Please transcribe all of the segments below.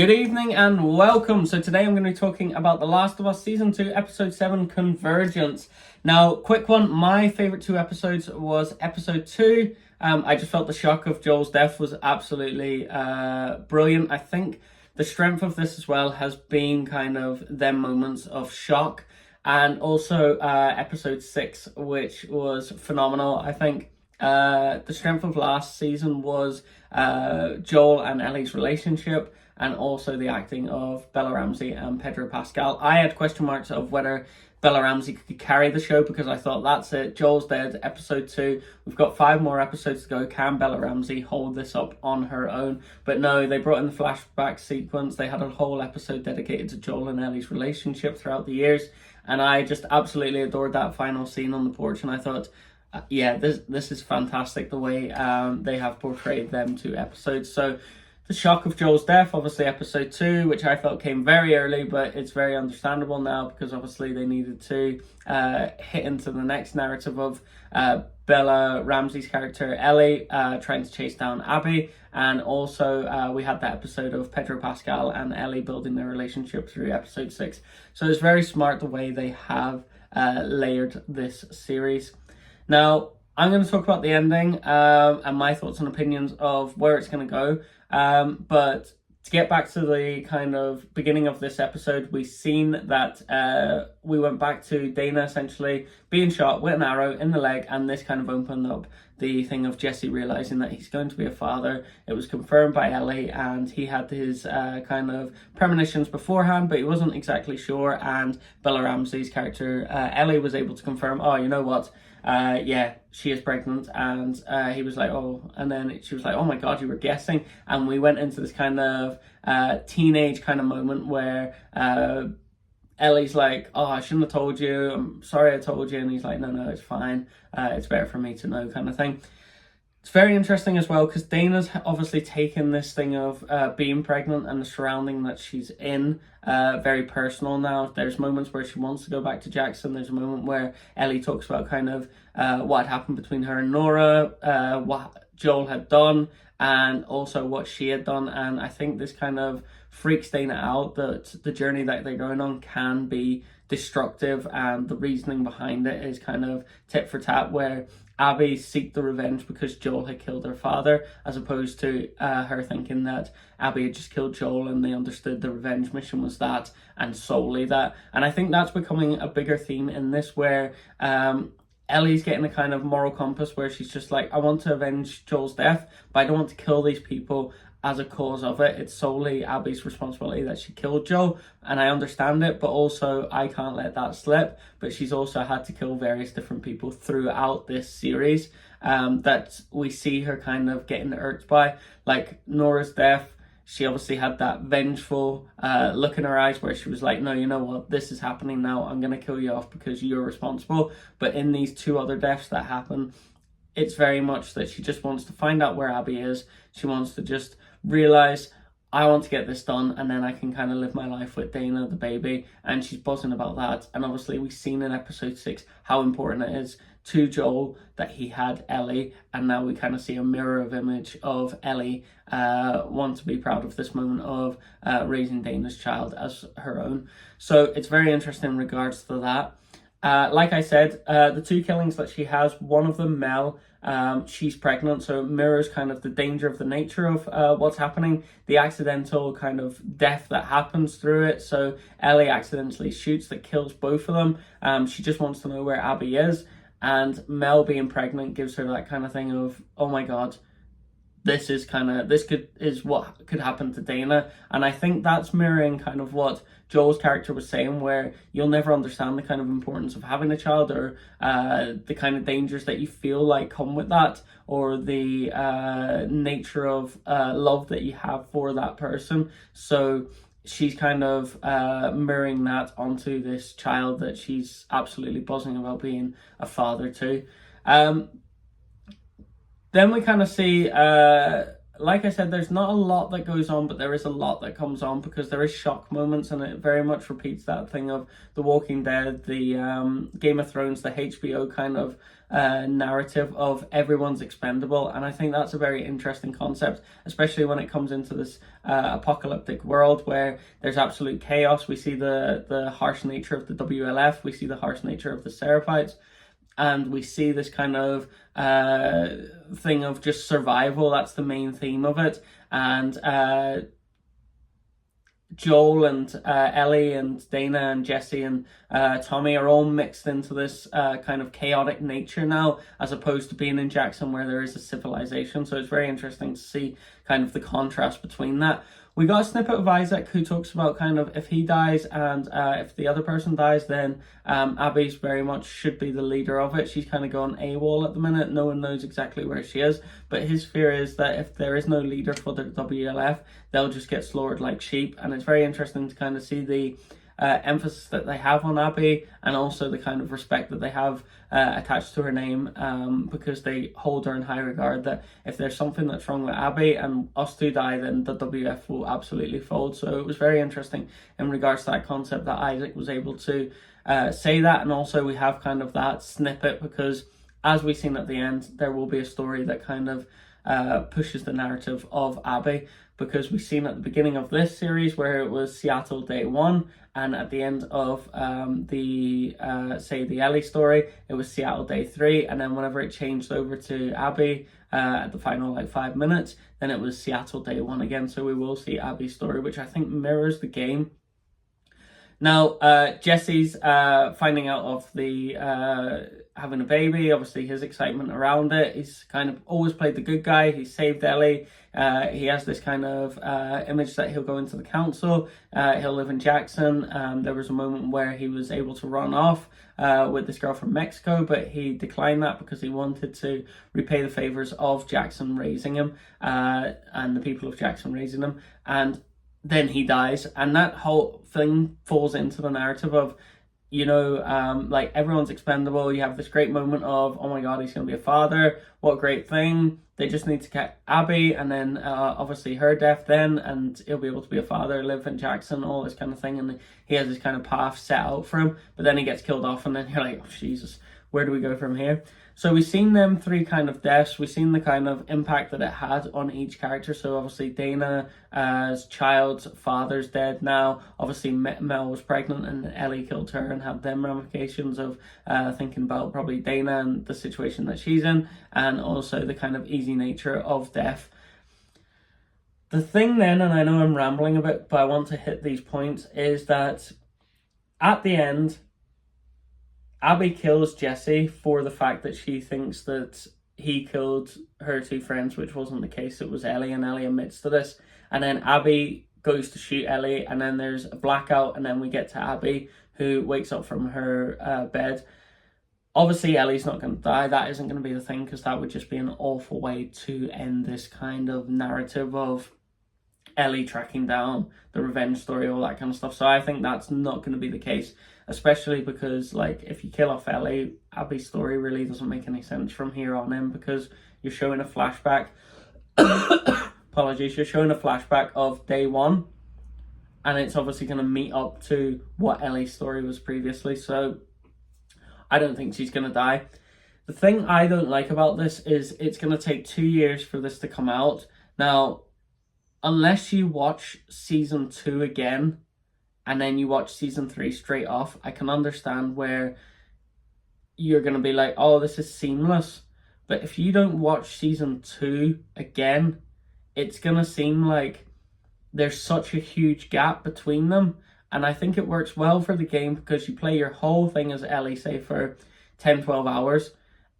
Good evening and welcome. So today I'm going to be talking about The Last of Us Season 2, Episode 7, Convergence. Now, quick one, my favourite two episodes was Episode 2. I just felt the shock of Joel's death was absolutely brilliant. I think the strength of this as well has been kind of them moments of shock. And also Episode 6, which was phenomenal. I think the strength of last season was Joel and Ellie's relationship, and also the acting of Bella Ramsey and Pedro Pascal. I had question marks of whether Bella Ramsey could carry the show because I thought, that's it, Joel's dead, Episode 2, we've got 5 more episodes to go, can Bella Ramsey hold this up on her own? But no, they brought in the flashback sequence, they had a whole episode dedicated to Joel and Ellie's relationship throughout the years, and I just absolutely adored that final scene on the porch, and I thought, yeah, this is fantastic the way they have portrayed them 2 episodes. So the shock of Joel's death, obviously Episode 2, which I felt came very early, but it's very understandable now because obviously they needed to hit into the next narrative of Bella Ramsey's character Ellie trying to chase down Abby, and also we had that episode of Pedro Pascal and Ellie building their relationship through Episode 6. So it's very smart the way they have layered this series. Now, I'm going to talk about the ending and my thoughts and opinions of where it's going to go. But to get back to the kind of beginning of this episode, we've seen that we went back to Dana essentially being shot with an arrow in the leg, and this kind of opened up the thing of Jesse realizing that he's going to be a father. It was confirmed by Ellie, and he had his kind of premonitions beforehand, but he wasn't exactly sure, and Bella Ramsey's character Ellie was able to confirm, oh, you know what, yeah, she is pregnant. And he was like, oh, and then she was like, oh my god, you were guessing. And we went into this kind of teenage kind of moment where Ellie's like, oh, I shouldn't have told you, I'm sorry I told you, and he's like, no, it's fine, it's better for me to know, kind of thing. It's very interesting as well because Dana's obviously taken this thing of being pregnant and the surrounding that she's in very personal now. There's moments where she wants to go back to Jackson. There's a moment where Ellie talks about kind of what had happened between her and Nora, what Joel had done, and also what she had done. And I think this kind of freaks Dana out that the journey that they're going on can be destructive, and the reasoning behind it is kind of tit for tat, where Abby seeked the revenge because Joel had killed her father, as opposed to her thinking that Abby had just killed Joel and they understood the revenge mission was that and solely that. And I think that's becoming a bigger theme in this, where Ellie's getting a kind of moral compass where she's just like, I want to avenge Joel's death, but I don't want to kill these people as a cause of it. It's solely Abby's responsibility that she killed Joel, and I understand it, but also I can't let that slip. But she's also had to kill various different people throughout this series that we see her kind of getting irked by. Like Nora's death, she obviously had that vengeful look in her eyes where she was like, no, you know what, this is happening now, I'm going to kill you off because you're responsible. But in these 2 other deaths that happen, it's very much that she just wants to find out where Abby is. She wants to just realize, I want to get this done, and then I can kind of live my life with Dana, the baby, and she's buzzing about that. And obviously we've seen in Episode 6 how important it is to Joel that he had Ellie, and now we kind of see a mirror of image of Ellie want to be proud of this moment of raising Dana's child as her own. So it's very interesting in regards to that. Like I said, the 2 killings that she has, one of them, Mel, she's pregnant, so it mirrors kind of the danger of the nature of what's happening, the accidental kind of death that happens through it. So Ellie accidentally shoots, that kills both of them. She just wants to know where Abby is, and Mel being pregnant gives her that kind of thing of, oh my god, this is what could happen to Dana. And I think that's mirroring kind of what Joel's character was saying, where you'll never understand the kind of importance of having a child, or the kind of dangers that you feel like come with that, or the nature of love that you have for that person. So she's kind of mirroring that onto this child that she's absolutely buzzing about being a father to. Then we kind of see like I said, there's not a lot that goes on, but there is a lot that comes on because there is shock moments, and it very much repeats that thing of The Walking Dead, the Game of Thrones, the HBO kind of narrative of everyone's expendable. And I think that's a very interesting concept, especially when it comes into this apocalyptic world where there's absolute chaos. We see the harsh nature of the WLF, we see the harsh nature of the Seraphites, and we see this kind of thing of just survival. That's the main theme of it. And Joel and Ellie and Dana and Jesse and Tommy are all mixed into this kind of chaotic nature now, as opposed to being in Jackson where there is a civilization. So it's very interesting to see kind of the contrast between that. We got a snippet of Isaac who talks about kind of if he dies and if the other person dies, then Abby's very much should be the leader of it. She's kind of gone AWOL at the minute. No one knows exactly where she is. But his fear is that if there is no leader for the WLF, they'll just get slaughtered like sheep. And it's very interesting to kind of see the emphasis that they have on Abby, and also the kind of respect that they have attached to her name, because they hold her in high regard, that if there's something that's wrong with Abby and us two die, then the WF will absolutely fold. So it was very interesting in regards to that concept that Isaac was able to say that. And also we have kind of that snippet because, as we've seen at the end, there will be a story that kind of pushes the narrative of Abby, because we've seen at the beginning of this series where it was Seattle day 1, and at the end of the Ellie story, it was Seattle day 3, and then whenever it changed over to Abby at the final 5 minutes, then it was Seattle day 1 again. So we will see Abby's story, which I think mirrors the game. Now, Jesse's finding out of the having a baby, obviously his excitement around it. He's kind of always played the good guy. He saved Ellie. He has this kind of image that he'll go into the council. He'll live in Jackson. There was a moment where he was able to run off with this girl from Mexico, but he declined that because he wanted to repay the favors of Jackson raising him, and the people of Jackson raising him. And then he dies, and that whole thing falls into the narrative of, like, everyone's expendable. You have this great moment of, oh my god, he's going to be a father, what a great thing. They just need to get Abby, and then obviously her death then, and he'll be able to be a father, live in Jackson, all this kind of thing. And he has this kind of path set out for him, but then he gets killed off, and then you're like, oh Jesus, where do we go from here? So we've seen them 3 kind of deaths. We've seen the kind of impact that it had on each character. So obviously Dana's child's father's dead now. Obviously Mel was pregnant and Ellie killed her, and had them ramifications of thinking about probably Dana and the situation that she's in, and also the kind of easy nature of death. The thing then, and I know I'm rambling a bit, but I want to hit these points, is that at the end, Abby kills Jesse for the fact that she thinks that he killed her 2 friends, which wasn't the case. It was Ellie, and Ellie admits to this. And then Abby goes to shoot Ellie, and then there's a blackout, and then we get to Abby, who wakes up from her bed. Obviously, Ellie's not going to die. That isn't going to be the thing, because that would just be an awful way to end this kind of narrative of Ellie tracking down the revenge story, all that kind of stuff. So I think that's not going to be the case, especially because, like, if you kill off Ellie, Abby's story really doesn't make any sense from here on in, because you're showing a flashback apologies, you're showing a flashback of day 1, and it's obviously going to meet up to what Ellie's story was previously. So I don't think she's going to die. The thing I don't like about this is it's going to take 2 years for this to come out. Now, unless you watch season 2 again and then you watch season 3 straight off, I can understand where you're going to be like, oh, this is seamless. But if you don't watch season 2 again, it's going to seem like there's such a huge gap between them. And I think it works well for the game, because you play your whole thing as Ellie, say, for 10-12 hours.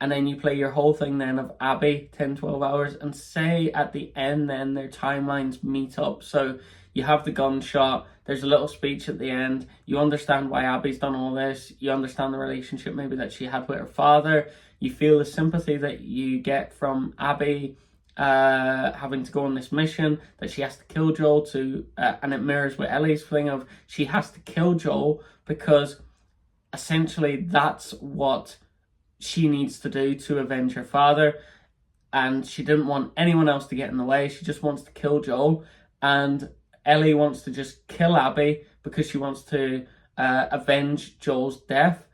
And then you play your whole thing then of Abby, 10-12 hours. And say at the end then their timelines meet up. So you have the gunshot, there's a little speech at the end. You understand why Abby's done all this. You understand the relationship maybe that she had with her father. You feel the sympathy that you get from Abby having to go on this mission, that she has to kill Joel to, and it mirrors with Ellie's thing of she has to kill Joel because essentially that's what she needs to do to avenge her father. and she didn't want anyone else to get in the way. She just wants to kill Joel, and Ellie wants to just kill Abby because she wants to avenge Joel's death.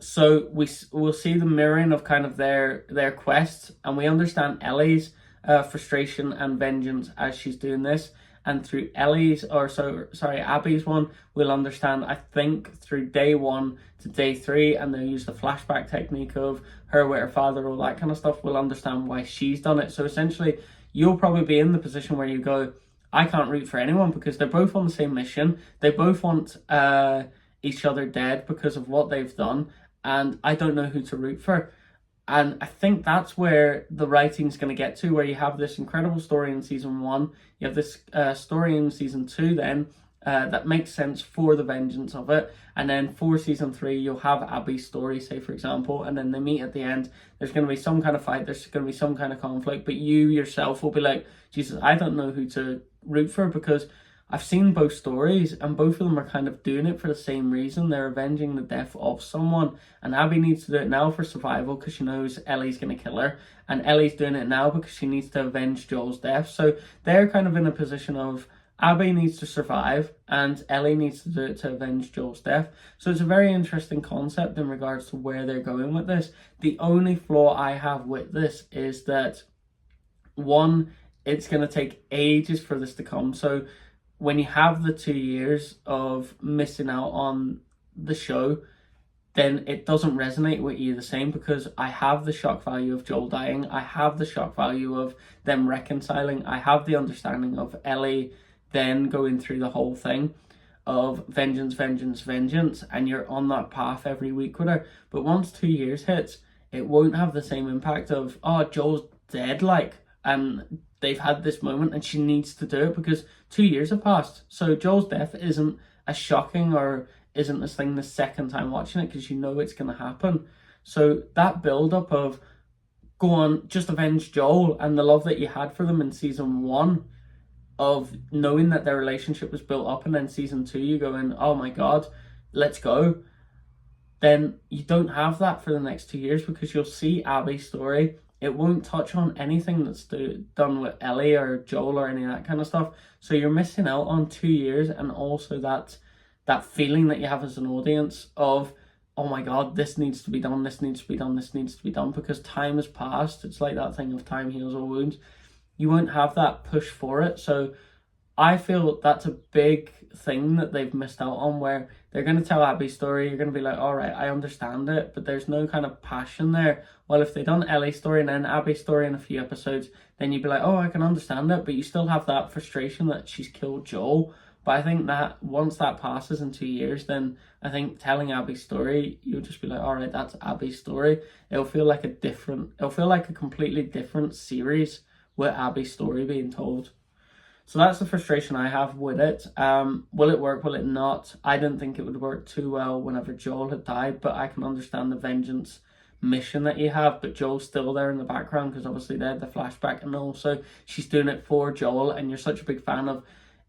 So we'll see the mirroring of kind of their quests, and we understand Ellie's frustration and vengeance as she's doing this. And through Abby's one, we'll understand, I think, through day 1 to day 3, and they'll use the flashback technique of her with her father, all that kind of stuff. We'll understand why she's done it. So essentially, you'll probably be in the position where you go, I can't root for anyone because they're both on the same mission. They both want each other dead because of what they've done, and I don't know who to root for. And I think that's where the writing's going to get to, where you have this incredible story in season 1, you have this story in season 2 then, that makes sense for the vengeance of it, and then for season 3 you'll have Abby's story, say for example, and then they meet at the end. There's going to be some kind of fight, there's going to be some kind of conflict, but you yourself will be like, Jesus, I don't know who to root for, because I've seen both stories and both of them are kind of doing it for the same reason. They're avenging the death of someone, and Abby needs to do it now for survival because she knows Ellie's going to kill her, and Ellie's doing it now because she needs to avenge Joel's death. So they're kind of in a position of Abby needs to survive and Ellie needs to do it to avenge Joel's death. So it's a very interesting concept in regards to where they're going with this. The only flaw I have with this is that, one, it's going to take ages for this to come. So when you have the 2 years of missing out on the show, then it doesn't resonate with you the same, because I have the shock value of Joel dying, I have the shock value of them reconciling, I have the understanding of Ellie then going through the whole thing of vengeance, vengeance, vengeance, and you're on that path every week with her. But once 2 years hits, it won't have the same impact of, oh, Joel's dead, like, and they've had this moment and she needs to do it because 2 years have passed. So Joel's death isn't as shocking or isn't this thing the second time watching it, because you know it's going to happen. So that build-up of, go on, just avenge Joel, and the love that you had for them in season 1, of knowing that their relationship was built up, and then season 2 you go in, oh my god, let's go, then you don't have that for the next 2 years, because you'll see Abby's story. It won't touch on anything that's done with Ellie or Joel or any of that kind of stuff. So you're missing out on 2 years, and also that feeling that you have as an audience of, oh my god, this needs to be done, this needs to be done, this needs to be done, because time has passed. It's like that thing of time heals all wounds. You won't have that push for it. So I feel that's a big thing that they've missed out on, where they're going to tell Abby's story, you're going to be like, all right, I understand it, but there's no kind of passion there. Well, if they'd done Ellie's story and then Abby's story in a few episodes, then you'd be like, oh, I can understand it, but you still have that frustration that she's killed Joel. But I think that once that passes in 2 years, then I think telling Abby's story, you'll just be like, all right, that's Abby's story. It'll feel like a completely different series with Abby's story being told. So that's the frustration I have with it. Will it work? Will it not? I didn't think it would work too well whenever Joel had died, but I can understand the vengeance mission that you have, but Joel's still there in the background because obviously they had the flashback, and also she's doing it for Joel, and you're such a big fan of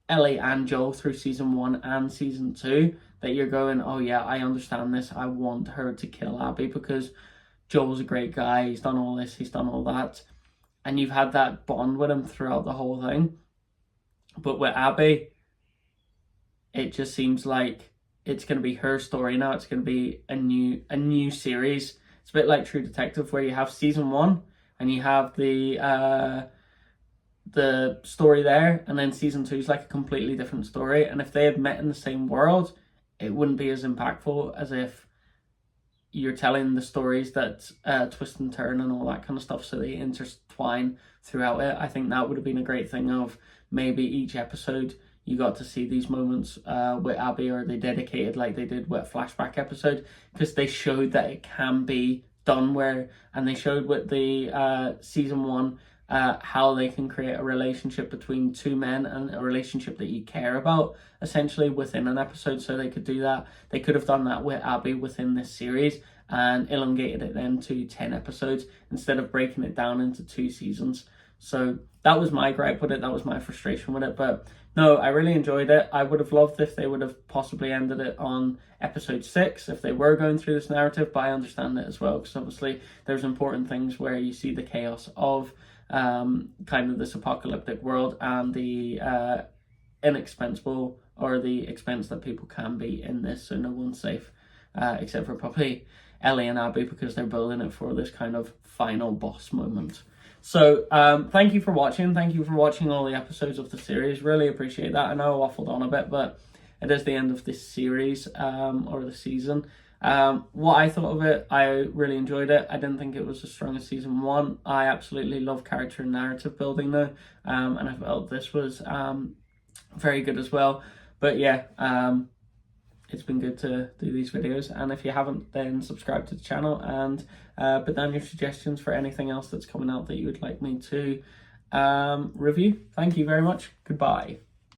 Ellie and Joel through season 1 and season 2 that you're going, oh yeah, I understand this. I want her to kill Abby because Joel's a great guy. He's done all this, he's done all that. And you've had that bond with him throughout the whole thing. But with Abby, it just seems like it's going to be her story now. It's going to be a new series. It's a bit like True Detective, where you have season 1 and you have the story there, and then season 2 is like a completely different story. And if they had met in the same world, it wouldn't be as impactful as if you're telling the stories that twist and turn and all that kind of stuff, so they intertwine throughout it. I think that would have been a great thing of maybe each episode you got to see these moments with Abby, or they dedicated like they did with a flashback episode, because they showed that it can be done and they showed with the season 1 how they can create a relationship between two men, and a relationship that you care about essentially within an episode. So they could do that. They could have done that with Abby within this series and elongated it then to 10 episodes instead of breaking it down into 2 seasons. So that was my gripe with it. That was my frustration with it. But no, I really enjoyed it. I would have loved if they would have possibly ended it on episode 6 if they were going through this narrative, but I understand it as well, because obviously there's important things where you see the chaos of kind of this apocalyptic world and the inexpensible or the expense that people can be in this, so no one's safe except for probably Ellie and Abby, because they're building it for this kind of final boss moment. So thank you for watching. Thank you for watching all the episodes of the series. Really appreciate that. I know I waffled on a bit, but it is the end of this series or the season. What I thought of it, I really enjoyed it. I didn't think it was as strong as season 1. I absolutely love character and narrative building though, and I felt this was very good as well. But yeah, it's been good to do these videos, and if you haven't, then subscribe to the channel and put down your suggestions for anything else that's coming out that you would like me to review. Thank you very much. Goodbye.